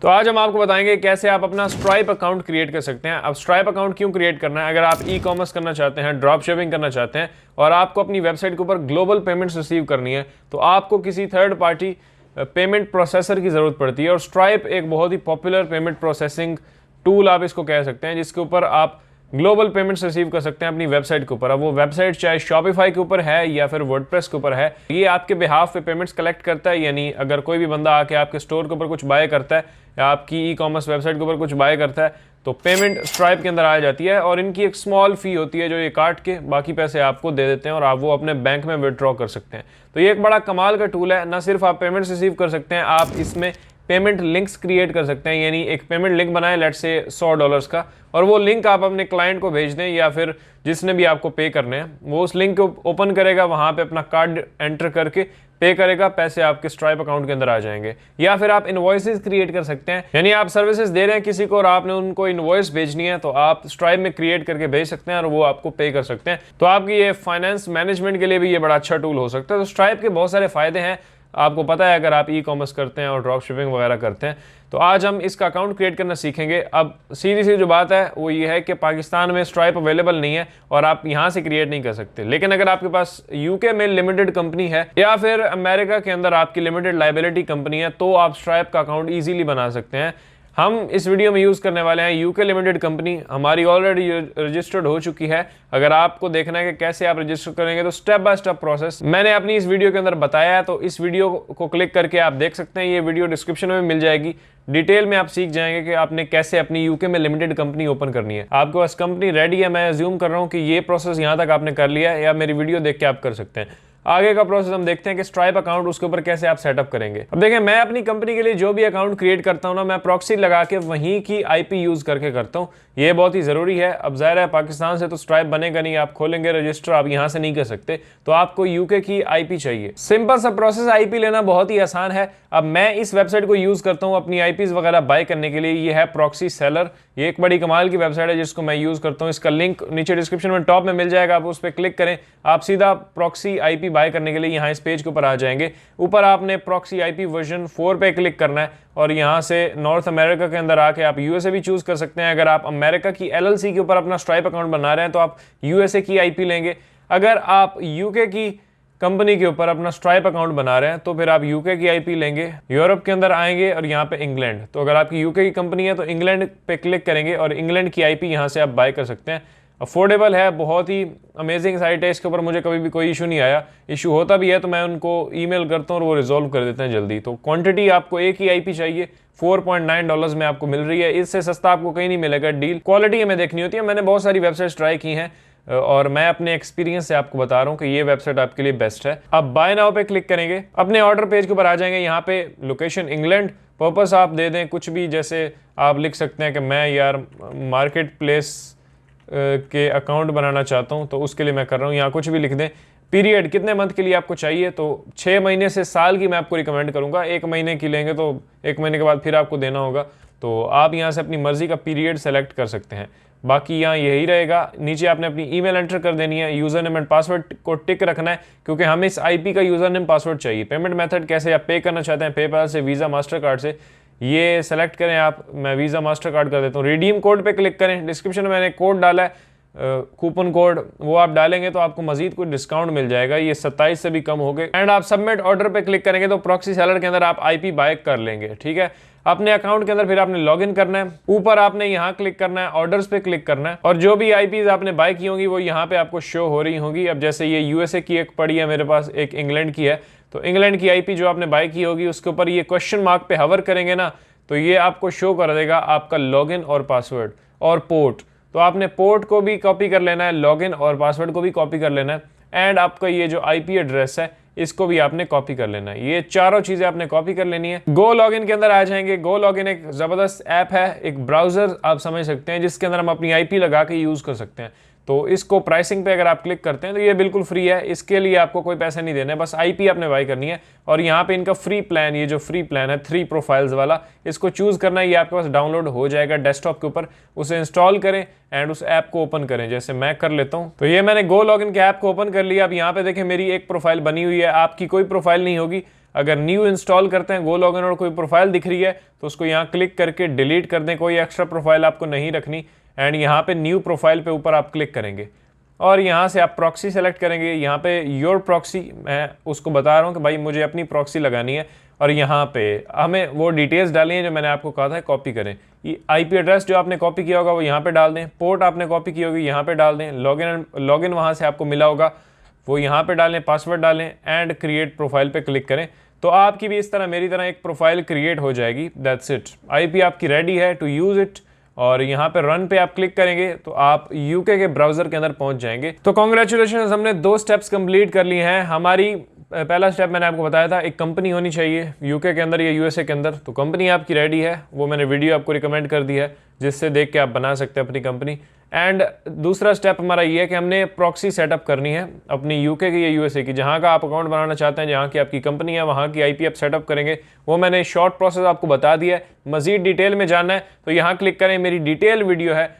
तो आज हम आपको बताएंगे कैसे आप अपना स्ट्राइप अकाउंट क्रिएट कर सकते हैं। अब स्ट्राइप अकाउंट क्यों क्रिएट करना है? अगर आप ई कॉमर्स करना चाहते हैं, ड्रॉप शिपिंग करना चाहते हैं और आपको अपनी वेबसाइट के ऊपर ग्लोबल पेमेंट्स रिसीव करनी है तो आपको किसी थर्ड पार्टी पेमेंट प्रोसेसर की ज़रूरत पड़ती है। और स्ट्राइप एक बहुत ही पॉपुलर पेमेंट प्रोसेसिंग टूल आप इसको कह सकते हैं, जिसके ऊपर आप ग्लोबल पेमेंट्स रिसीव कर सकते हैं अपनी वेबसाइट के ऊपर। अब वो वेबसाइट चाहे शॉपिफाई के ऊपर है या फिर वर्डप्रेस के ऊपर है, ये आपके बिहाफ पे पेमेंट्स कलेक्ट करता है। यानी अगर कोई भी बंदा आके आपके स्टोर के ऊपर कुछ बाय करता है या आपकी ई कॉमर्स वेबसाइट के ऊपर कुछ बाय करता है तो पेमेंट स्ट्राइप के अंदर आ जाती है और इनकी एक स्मॉल फी होती है जो ये काट के बाकी पैसे आपको दे देते हैं और आप वो अपने बैंक में विड्रॉ कर सकते हैं। तो ये एक बड़ा कमाल का टूल है। ना सिर्फ आप पेमेंट्स रिसीव कर सकते हैं, आप इसमें पेमेंट लिंक्स क्रिएट कर सकते हैं। यानी एक पेमेंट लिंक बनाए लेट्स से $100 का, और वो लिंक आप अपने क्लाइंट को भेज दें या फिर जिसने भी आपको पे करने हैं वो उस लिंक को ओपन करेगा, वहाँ पे अपना कार्ड एंटर करके पे करेगा, पैसे आपके स्ट्राइप अकाउंट के अंदर आ जाएंगे। या फिर आप इनवॉइसेस क्रिएट कर सकते हैं, यानी आप सर्विसेज दे रहे हैं किसी को और आपने उनको इनवॉइस भेजनी है तो आप स्ट्राइप में क्रिएट करके भेज सकते हैं और वो आपको पे कर सकते हैं। तो आपकी ये फाइनेंस मैनेजमेंट के लिए भी ये बड़ा अच्छा टूल हो सकता है। तो स्ट्राइप के बहुत सारे फायदे हैं, आपको पता है अगर आप ई कॉमर्स करते हैं और ड्रॉप शिपिंग वगैरह करते हैं। तो आज हम इसका अकाउंट क्रिएट करना सीखेंगे। अब सीधी सी जो बात है वो ये है कि पाकिस्तान में स्ट्राइप अवेलेबल नहीं है और आप यहाँ से क्रिएट नहीं कर सकते। लेकिन अगर आपके पास यूके में लिमिटेड कंपनी है या फिर अमेरिका के अंदर आपकी लिमिटेड लाइबिलिटी कंपनी है तो आप स्ट्राइप का अकाउंट ईजिली बना सकते हैं। हम इस वीडियो में यूज़ करने वाले हैं यूके लिमिटेड कंपनी, हमारी ऑलरेडी रजिस्टर्ड हो चुकी है। अगर आपको देखना है कि कैसे आप रजिस्टर करेंगे तो स्टेप बाय स्टेप प्रोसेस मैंने अपनी इस वीडियो के अंदर बताया है, तो इस वीडियो को क्लिक करके आप देख सकते हैं। ये वीडियो डिस्क्रिप्शन में मिल जाएगी। डिटेल में आप सीख जाएंगे कि आपने कैसे अपनी यूके में लिमिटेड कंपनी ओपन करनी है। आपके पास कंपनी रेडी है, मैं अज्यूम कर रहा हूँ कि ये प्रोसेस यहाँ तक आपने कर लिया है या मेरी वीडियो देख के आप कर सकते हैं। आगे का प्रोसेस हम देखते हैं कि स्ट्राइप अकाउंट उसके ऊपर कैसे आप सेटअप करेंगे। अब देखें, मैं अपनी कंपनी के लिए जो भी अकाउंट क्रिएट करता हूं ना, मैं प्रॉक्सी लगा के वहीं की आईपी यूज करके करता हूं। ये बहुत ही जरूरी है। अब जाहिर है पाकिस्तान से तो स्ट्राइप बनेगा नहीं, आप खोलेंगे रजिस्टर आप यहां से नहीं कर सकते, तो आपको यूके की आईपी चाहिए। सिंपल सा प्रोसेस, आईपी लेना बहुत ही आसान है। अब मैं इस वेबसाइट को यूज करता हूँ अपनी आईपीज वगैरह बाय करने के लिए। ये है प्रॉक्सी सेलर, ये एक बड़ी कमाल की वेबसाइट है जिसको मैं यूज करता हूँ। इसका लिंक नीचे डिस्क्रिप्शन में टॉप में मिल जाएगा, आप उस पर क्लिक करें, आप सीधा प्रॉक्सी आईपी बाय करने के लिए यहाँ इस पेज के ऊपर आ जाएंगे। ऊपर आपने प्रॉक्सी आईपी वर्जन 4 पे क्लिक करना है और यहाँ से नॉर्थ अमेरिका के अंदर आके आप यूएसए भी चूज कर सकते हैं। अगर आप अमेरिका की एलएलसी के ऊपर अपना स्ट्राइप अकाउंट बना रहे हैं तो आप यूएसए की आईपी लेंगे। अगर आप यूके की कंपनी के ऊपर अपना स्ट्राइप अकाउंट बना रहे हैं तो फिर आप यूके की आईपी लेंगे। यूरोप के अंदर आएंगे और यहाँ पे इंग्लैंड, तो अगर आपकी यूके की कंपनी है तो इंग्लैंड पे क्लिक करेंगे और इंग्लैंड की आईपी यहाँ से आप बाय कर सकते हैं। अफोर्डेबल है, बहुत ही अमेजिंग साइट है, इसके ऊपर मुझे कभी भी कोई इशू नहीं आया। इशू होता भी है तो मैं उनको ईमेल करता हूँ और वो रिजॉल्व कर देते हैं जल्दी। तो क्वांटिटी आपको एक ही आईपी चाहिए, $4.9 में आपको मिल रही है। इससे सस्ता आपको कहीं नहीं मिलेगा डील। क्वालिटी हमें देखनी होती है। मैंने बहुत सारी वेबसाइट्स ट्राई की हैं और मैं अपने एक्सपीरियंस से आपको बता रहा हूँ कि ये वेबसाइट आपके लिए बेस्ट है। अब बाय नाउ पे क्लिक करेंगे, अपने ऑर्डर पेज के ऊपर आ जाएंगे। यहाँ पे लोकेशन इंग्लैंड, पर्पस आप दे दें कुछ भी, जैसे आप लिख सकते हैं कि मैं यार मार्केट प्लेस के अकाउंट बनाना चाहता हूं तो उसके लिए मैं कर रहा हूं, यहाँ कुछ भी लिख दें। पीरियड कितने मंथ के लिए आपको चाहिए, तो 6 महीने से साल की मैं आपको रिकमेंड करूंगा। 1 महीने की लेंगे तो 1 महीने के बाद फिर आपको देना होगा, तो आप यहाँ से अपनी मर्जी का पीरियड सेलेक्ट कर सकते हैं। बाकी यहाँ यही रहेगा। नीचे आपने अपनी ईमेल एंटर कर देनी है, यूजर नेम एंड पासवर्ड को टिक रखना है क्योंकि हमें इस आईपी का यूजर नेम पासवर्ड चाहिए। पेमेंट मेथड कैसे आप पे करना चाहते हैं, पेपैल से, वीज़ा, मास्टर कार्ड से, ये सेलेक्ट करें आप। मैं वीज़ा मास्टर कार्ड कर देता हूँ। रिडीम कोड पे क्लिक करें, डिस्क्रिप्शन में मैंने कोड डाला है कूपन कोड, वो आप डालेंगे तो आपको मजीद कुछ डिस्काउंट मिल जाएगा। ये 27 से भी कम हो गए। एंड आप सबमिट ऑर्डर पे क्लिक करेंगे तो प्रॉक्सी सेलर के अंदर आप आईपी बाय कर लेंगे। ठीक है, अपने अकाउंट के अंदर फिर आपने लॉगिन करना है। ऊपर आपने यहाँ क्लिक करना है, ऑर्डर्स पे क्लिक करना है और जो भी आईपीज आपने बाय की होंगी वो यहाँ पे आपको शो हो रही होंगी। अब जैसे ये यूएसए की एक पड़ी है मेरे पास, एक इंग्लैंड की है, तो इंग्लैंड की आईपी जो आपने बाय की होगी उसके ऊपर ये क्वेश्चन मार्क पे हवर करेंगे ना तो ये आपको शो कर देगा आपका लॉगिन और पासवर्ड और पोर्ट। तो आपने पोर्ट को भी कॉपी कर लेना है, लॉगिन और पासवर्ड को भी कॉपी कर लेना है एंड आपका ये जो आईपी एड्रेस है इसको भी आपने कॉपी कर लेना है। ये चारों चीजें आपने कॉपी कर लेनी है। गो लॉगिन के अंदर आ जाएंगे। गो लॉगिन एक जबरदस्त ऐप है, एक ब्राउजर आप समझ सकते हैं जिसके अंदर हम अपनी आईपी लगा के यूज कर सकते हैं। तो इसको प्राइसिंग पे अगर आप क्लिक करते हैं तो ये बिल्कुल फ्री है, इसके लिए आपको कोई पैसे नहीं देने, बस आईपी आपने बाय करनी है। और यहाँ पे इनका फ्री प्लान, ये जो फ्री प्लान है 3 प्रोफाइल्स वाला, इसको चूज करना है। ये आपके पास डाउनलोड हो जाएगा डेस्कटॉप के ऊपर, उसे इंस्टॉल करें एंड उस ऐप को ओपन करें, जैसे मैं कर लेता हूँ। तो ये मैंने गो लॉगिन के ऐप को ओपन कर लिया। अब यहाँ पे देखें मेरी एक प्रोफाइल बनी हुई है, आपकी कोई प्रोफाइल नहीं होगी। अगर न्यू इंस्टॉल करते हैं गो लॉगिन और कोई प्रोफाइल दिख रही है तो उसको यहाँ क्लिक करके डिलीट कर दें, कोई एक्स्ट्रा प्रोफाइल आपको नहीं रखनी। एंड यहाँ पे न्यू प्रोफाइल पे ऊपर आप क्लिक करेंगे और यहाँ से आप प्रॉक्सी सेलेक्ट करेंगे। यहाँ पे योर प्रॉक्सी, मैं उसको बता रहा हूँ कि भाई मुझे अपनी प्रॉक्सी लगानी है और यहाँ पे हमें वो डिटेल्स डालनी है जो मैंने आपको कहा था कॉपी करें। ये आईपी एड्रेस जो आपने कॉपी किया होगा वो यहाँ पे डाल दें, पोर्ट आपने कॉपी की होगी यहाँ पे डाल दें, लॉगिन वहाँ से आपको मिला होगा वो यहाँ पे डालें, पासवर्ड डालें एंड क्रिएट प्रोफाइल पे क्लिक करें। तो आपकी भी इस तरह मेरी तरह एक प्रोफाइल क्रिएट हो जाएगी। दैट्स इट, आईपी आपकी रेडी है टू यूज़ इट। और यहाँ पे रन पे आप क्लिक करेंगे तो आप यूके के ब्राउजर के अंदर पहुंच जाएंगे। तो कॉन्ग्रेचुलेशन, हमने 2 स्टेप्स कंप्लीट कर लिए हैं। हमारी पहला स्टेप मैंने आपको बताया था, एक कंपनी होनी चाहिए यूके के अंदर या यूएसए के अंदर। तो कंपनी आपकी रेडी है, वो मैंने वीडियो आपको रिकमेंड कर दी है जिससे देख के आप बना सकते हैं अपनी कंपनी। एंड दूसरा स्टेप हमारा ये है कि हमने प्रॉक्सी सेटअप करनी है अपनी यूके की या यूएसए की, जहाँ का आप अकाउंट बनाना चाहते हैं, जहाँ की आपकी कंपनी है वहाँ की आईपी आप सेटअप करेंगे। वो मैंने शॉर्ट प्रोसेस आपको बता दिया है। मजीद डिटेल में जानना है तो यहाँ क्लिक करें, मेरी डिटेल वीडियो है,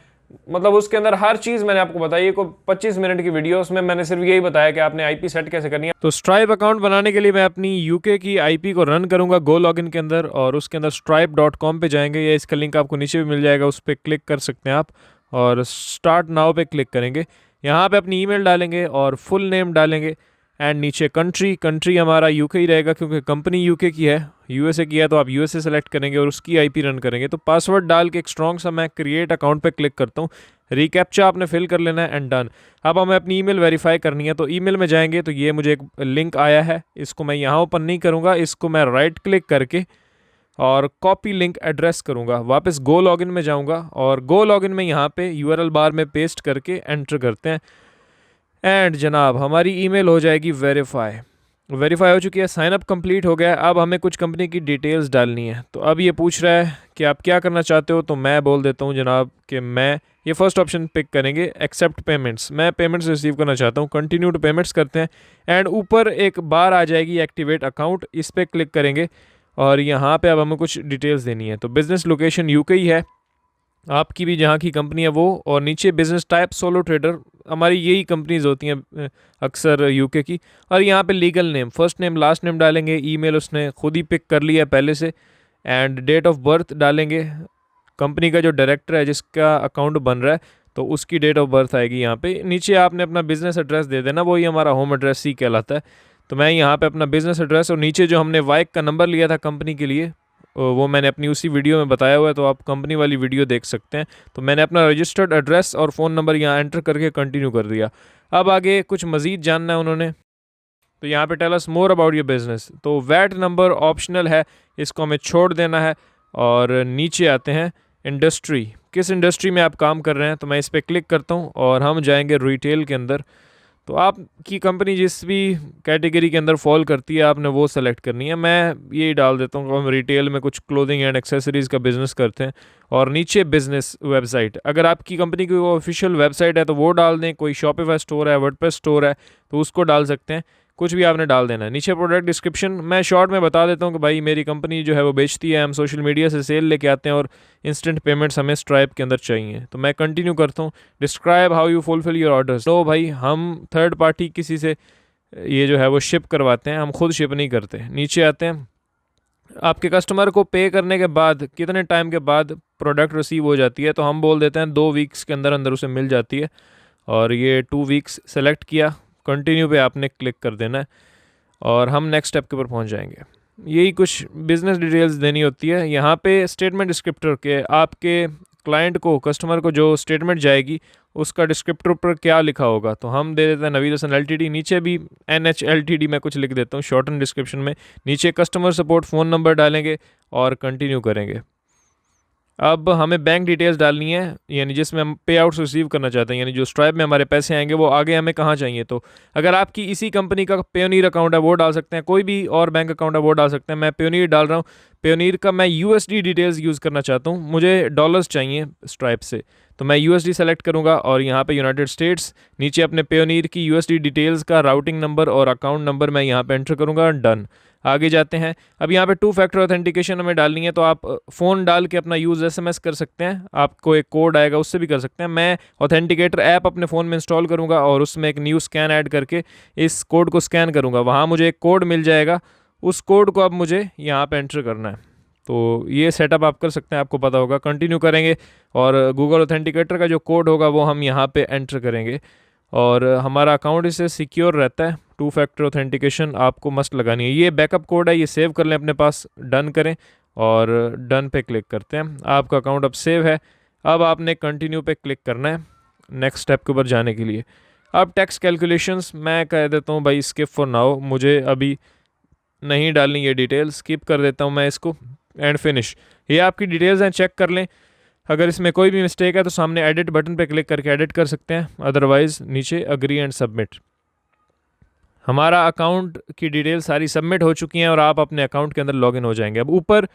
मतलब उसके अंदर हर चीज़ मैंने आपको बताई है। को 25 मिनट की वीडियो, उसमें मैंने सिर्फ यही बताया कि आपने आईपी सेट कैसे करनी है। तो स्ट्राइप अकाउंट बनाने के लिए मैं अपनी यूके की आईपी को रन करूंगा गो लॉगिन के अंदर, और उसके अंदर stripe.com पे जाएंगे, या इसका लिंक आपको नीचे भी मिल जाएगा, उस पर क्लिक कर सकते हैं आप और स्टार्ट नाउ पे क्लिक करेंगे। यहाँ पे अपनी ईमेल डालेंगे और फुल नेम डालेंगे एंड नीचे कंट्री हमारा यूके ही रहेगा क्योंकि कंपनी यूके की है। यूएसए की है तो आप यूएसए सेलेक्ट करेंगे और उसकी आईपी रन करेंगे। तो पासवर्ड डाल के एक स्ट्रॉन्ग सा मैं क्रिएट अकाउंट पे क्लिक करता हूँ, रिकैप्चा आपने फिल कर लेना है एंड डन। अब हमें अपनी ईमेल वेरीफाई करनी है तो ईमेल में जाएंगे तो ये मुझे एक लिंक आया है, इसको मैं यहाँ ओपन नहीं करूँगा, इसको मैं राइट क्लिक करके और कॉपी लिंक एड्रेस करूँगा, वापस गो लॉगिन में जाऊँगा और गो लॉगिन में यहाँ पे यूआरएल बार में पेस्ट करके एंटर करते हैं एंड जनाब हमारी ईमेल हो जाएगी वेरीफाई हो चुकी है, साइन अप कंप्लीट हो गया है। अब हमें कुछ कंपनी की डिटेल्स डालनी है। तो अब ये पूछ रहा है कि आप क्या करना चाहते हो, तो मैं बोल देता हूँ जनाब कि मैं ये फर्स्ट ऑप्शन पिक करेंगे, एक्सेप्ट पेमेंट्स, मैं पेमेंट्स रिसीव करना चाहता हूँ। कंटिन्यू टू पेमेंट्स करते हैं एंड ऊपर एक बार आ जाएगी एक्टिवेट अकाउंट, इस पर क्लिक करेंगे और यहाँ पे अब हमें कुछ डिटेल्स देनी है। तो बिज़नेस लोकेशन यूके ही है, आपकी भी जहाँ की कंपनी है वो, और नीचे बिजनेस टाइप सोलो ट्रेडर, हमारी यही कंपनीज होती हैं अक्सर यूके की। और यहाँ पे legal name, first name last name डालेंगे, ईमेल उसने खुद ही पिक कर लिया है पहले से, एंड डेट ऑफ बर्थ डालेंगे, कंपनी का जो डायरेक्टर है जिसका अकाउंट बन रहा है तो उसकी डेट ऑफ बर्थ आएगी यहाँ पे। नीचे आपने अपना बिज़नेस एड्रेस दे देना, वही हमारा होम एड्रेस ही कहलाता है। तो मैं यहाँ पे अपना बिज़नेस एड्रेस, और नीचे जो हमने वाइक का नंबर लिया था कंपनी के लिए वो मैंने अपनी उसी वीडियो में बताया हुआ है, तो आप कंपनी वाली वीडियो देख सकते हैं। तो मैंने अपना रजिस्टर्ड एड्रेस और फ़ोन नंबर यहाँ एंटर करके कंटिन्यू कर दिया। अब आगे कुछ मज़ीद जानना है उन्होंने, तो यहाँ पे tell us more about your business. तो वैट नंबर ऑप्शनल है, इसको हमें छोड़ देना है। और नीचे आते हैं इंडस्ट्री, किस इंडस्ट्री में आप काम कर रहे हैं, तो मैं इस पर क्लिक करता हूँ और हम जाएंगे रिटेल के अंदर। तो आपकी कंपनी जिस भी कैटेगरी के अंदर फॉल करती है आपने वो सेलेक्ट करनी है। मैं यही डाल देता हूँ कि हम रिटेल में कुछ क्लोथिंग एंड एक्सेसरीज़ का बिज़नेस करते हैं। और नीचे बिज़नेस वेबसाइट, अगर आपकी कंपनी की ऑफिशियल वेबसाइट है तो वो डाल दें, कोई शॉपिफाई स्टोर है, वर्डप्रेस स्टोर है तो उसको डाल सकते हैं, कुछ भी आपने डाल देना है। नीचे प्रोडक्ट डिस्क्रिप्शन मैं शॉर्ट में बता देता हूँ कि भाई मेरी कंपनी जो है वो बेचती है, हम सोशल मीडिया से सेल लेके आते हैं और इंस्टेंट पेमेंट्स हमें स्ट्राइप के अंदर चाहिए। तो मैं कंटिन्यू करता हूँ, describe how you fulfil your orders. तो भाई हम थर्ड पार्टी किसी से ये जो है वो शिप करवाते हैं, हम खुद शिप नहीं करते। नीचे आते हैं, आपके कस्टमर को पे करने के बाद कितने टाइम के बाद प्रोडक्ट रिसीव हो जाती है, तो हम बोल देते हैं 2 वीक्स के अंदर अंदर उसे मिल जाती है। और ये 2 वीक्स सेलेक्ट किया, कंटिन्यू पे आपने क्लिक कर देना है और हम नेक्स्ट स्टेप के ऊपर पहुंच जाएंगे। यही कुछ बिज़नेस डिटेल्स देनी होती है। यहाँ पे स्टेटमेंट डिस्क्रिप्टर के आपके क्लाइंट को, कस्टमर को जो स्टेटमेंट जाएगी उसका डिस्क्रिप्टर पर क्या लिखा होगा, तो हम दे देते हैं नवीद हसन LTD। नीचे भी NH LTD मैं कुछ लिख देता हूँ शॉर्टन डिस्क्रिप्शन में। नीचे कस्टमर सपोर्ट फ़ोन नंबर डालेंगे और कंटिन्यू करेंगे। अब हमें बैंक डिटेल्स डालनी है, यानी जिसमें हम पे आउट्स रिसीव करना चाहते हैं, यानी जो स्ट्राइप में हमारे पैसे आएंगे वो आगे हमें कहाँ चाहिए। तो अगर आपकी इसी कंपनी का पेयोनीर अकाउंट है वो डाल सकते हैं, कोई भी और बैंक अकाउंट है वो डाल सकते हैं। मैं पेयोनीर डाल रहा हूँ, पेयोनीर का मैं USD डिटेल्स यूज़ करना चाहता हूँ, मुझे डॉलर्स चाहिए स्ट्राइप से, तो मैं USD सेलेक्ट करूँगा और यहाँ पे यूनाइटेड स्टेट्स, नीचे अपने पेयोनीर की USD डिटेल्स का राउटिंग नंबर और अकाउंट नंबर मैं यहाँ पे एंटर करूँगा, डन। आगे जाते हैं, अब यहाँ पे 2 फैक्टर ऑथेंटिकेशन हमें डालनी है, तो आप फ़ोन डाल के अपना यूज़ SMS कर सकते हैं, आपको एक कोड आएगा उससे भी कर सकते हैं। मैं ऑथेंटिकेटर ऐप अपने फ़ोन में इंस्टॉल करूँगा और उसमें एक न्यू स्कैन ऐड करके इस कोड को स्कैन करूँगा, वहाँ मुझे एक कोड मिल जाएगा, उस कोड को अब मुझे यहाँ पे एंटर करना है। तो ये सेटअप आप कर सकते हैं, आपको पता होगा। कंटिन्यू करेंगे और गूगल ऑथेंटिकेटर का जो कोड होगा वो हम यहाँ पे एंटर करेंगे और हमारा अकाउंट इससे सिक्योर रहता है। 2 फैक्टर ऑथेंटिकेशन आपको मस्ट लगानी है। ये बैकअप कोड है, ये सेव कर लें अपने पास, डन करें और डन पे क्लिक करते हैं। आपका अकाउंट अब सेव है। अब आपने कंटिन्यू पे क्लिक करना है नेक्स्ट स्टेप के ऊपर जाने के लिए। अब टैक्स कैलकुलेशंस मैं कह देता हूँ भाई स्किप फॉर नाउ, मुझे अभी नहीं डालनी ये डिटेल्स, स्किप कर देता हूँ मैं इसको एंड फिनिश। ये आपकी डिटेल्स हैं, चेक कर लें। अगर इसमें कोई भी मिस्टेक है तो सामने एडिट बटन पे क्लिक करके एडिट कर सकते हैं, अदरवाइज़ नीचे अग्री एंड सबमिट। हमारा अकाउंट की डिटेल सारी सबमिट हो चुकी हैं और आप अपने अकाउंट के अंदर लॉगिन हो जाएंगे। अब ऊपर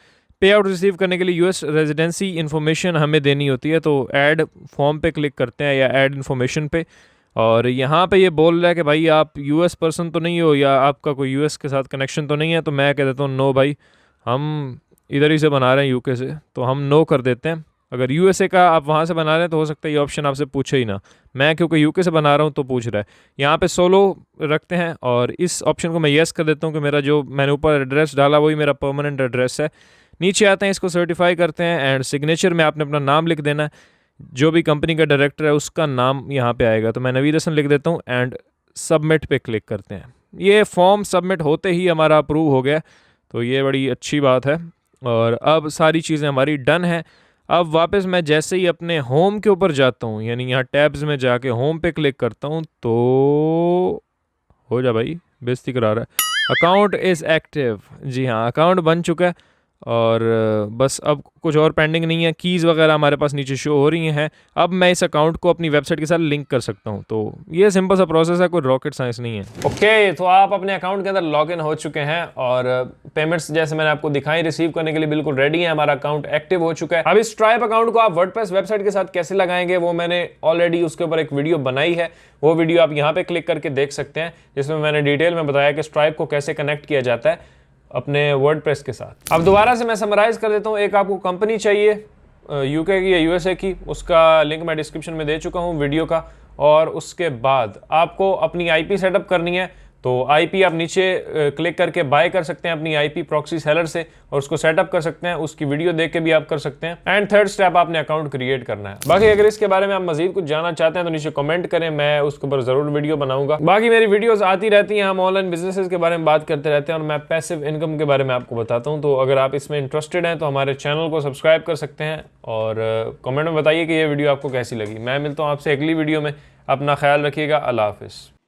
पे आउट रिसीव करने के लिए यूएस रेजिडेंसी इन्फॉर्मेशन हमें देनी होती है, तो ऐड फॉर्म पे क्लिक करते हैं या ऐड इन्फॉर्मेशन पे, और यहाँ पे ये बोल रहा है कि भाई आप यूएस पर्सन तो नहीं हो या आपका कोई यूएस के साथ कनेक्शन तो नहीं है। तो मैं कह देता हूँ नो भाई, हम इधर ही से बना रहे हैं यूके से, तो हम नो कर देते हैं। अगर यूएसए का आप वहाँ से बना रहे हैं तो हो सकता है ये ऑप्शन आपसे पूछे ही ना। मैं क्योंकि यूके से बना रहा हूँ तो पूछ रहा है। यहाँ पे सोलो रखते हैं और इस ऑप्शन को मैं येस कर देता हूँ कि मेरा जो मैंने ऊपर एड्रेस डाला वही मेरा परमानेंट एड्रेस है। नीचे आते हैं, इसको सर्टिफाई करते हैं एंड सिग्नेचर में आपने अपना नाम लिख देना है। जो भी कंपनी का डायरेक्टर है उसका नाम यहाँ पे आएगा, तो मैं नवीद हसन लिख देता हूँ एंड सबमिट पे क्लिक करते हैं। ये फॉर्म सबमिट होते ही हमारा अप्रूव हो गया, तो ये बड़ी अच्छी बात है और अब सारी चीज़ें हमारी डन हैं। अब वापस मैं जैसे ही अपने होम के ऊपर जाता हूँ, यानी यहाँ टैब्स में जाके होम पे क्लिक करता हूँ, तो हो जा भाई, बेइज्जती करा रहा है। अकाउंट इज़ एक्टिव, जी हाँ अकाउंट बन चुका है और बस अब कुछ और पेंडिंग नहीं है। कीज़ वगैरह हमारे पास नीचे शो हो रही हैं। अब मैं इस अकाउंट को अपनी वेबसाइट के साथ लिंक कर सकता हूँ। तो ये सिंपल सा प्रोसेस है, कोई रॉकेट साइंस नहीं है। ओके, तो आप अपने अकाउंट के अंदर लॉगिन हो चुके हैं और पेमेंट्स जैसे मैंने आपको दिखाई रिसीव करने के लिए बिल्कुल रेडी है। हमारा अकाउंट एक्टिव हो चुका है। अब इस स्ट्राइप अकाउंट को आप वर्डप्रेस वेबसाइट के साथ कैसे लगाएंगे वो मैंने ऑलरेडी उसके ऊपर एक वीडियो बनाई है। वो वीडियो आप यहाँ पे क्लिक करके देख सकते हैं, जिसमें मैंने डिटेल में बताया कि स्ट्राइप को कैसे कनेक्ट किया जाता है अपने वर्डप्रेस के साथ। अब दोबारा से मैं समराइज कर देता हूँ। एक आपको कंपनी चाहिए यूके की या यूएसए की, उसका लिंक मैं डिस्क्रिप्शन में दे चुका हूँ वीडियो का। और उसके बाद आपको अपनी आईपी सेटअप करनी है, तो आईपी आप नीचे क्लिक करके बाय कर सकते हैं अपनी आईपी प्रॉक्सी सेलर से और उसको सेटअप कर सकते हैं। उसकी वीडियो देख के भी आप कर सकते हैं। एंड थर्ड स्टेप, आपने अकाउंट क्रिएट करना है। बाकी अगर इसके बारे में आप मजीद कुछ जानना चाहते हैं तो नीचे कमेंट करें, मैं उसके ऊपर जरूर वीडियो बनाऊंगा। बाकी मेरी वीडियोस आती रहती हैं, हम ऑनलाइन बिजनेसेस के बारे में बात करते रहते हैं और मैं पैसिव इनकम के बारे में आपको बताता हूँ। तो अगर आप इसमें इंटरेस्टेड हैं तो हमारे चैनल को सब्सक्राइब कर सकते हैं और कमेंट में बताइए कि ये वीडियो आपको कैसी लगी। मैं मिलता हूँ आपसे अगली वीडियो में। अपना ख्याल रखिएगा। अल्लाह हाफिज़।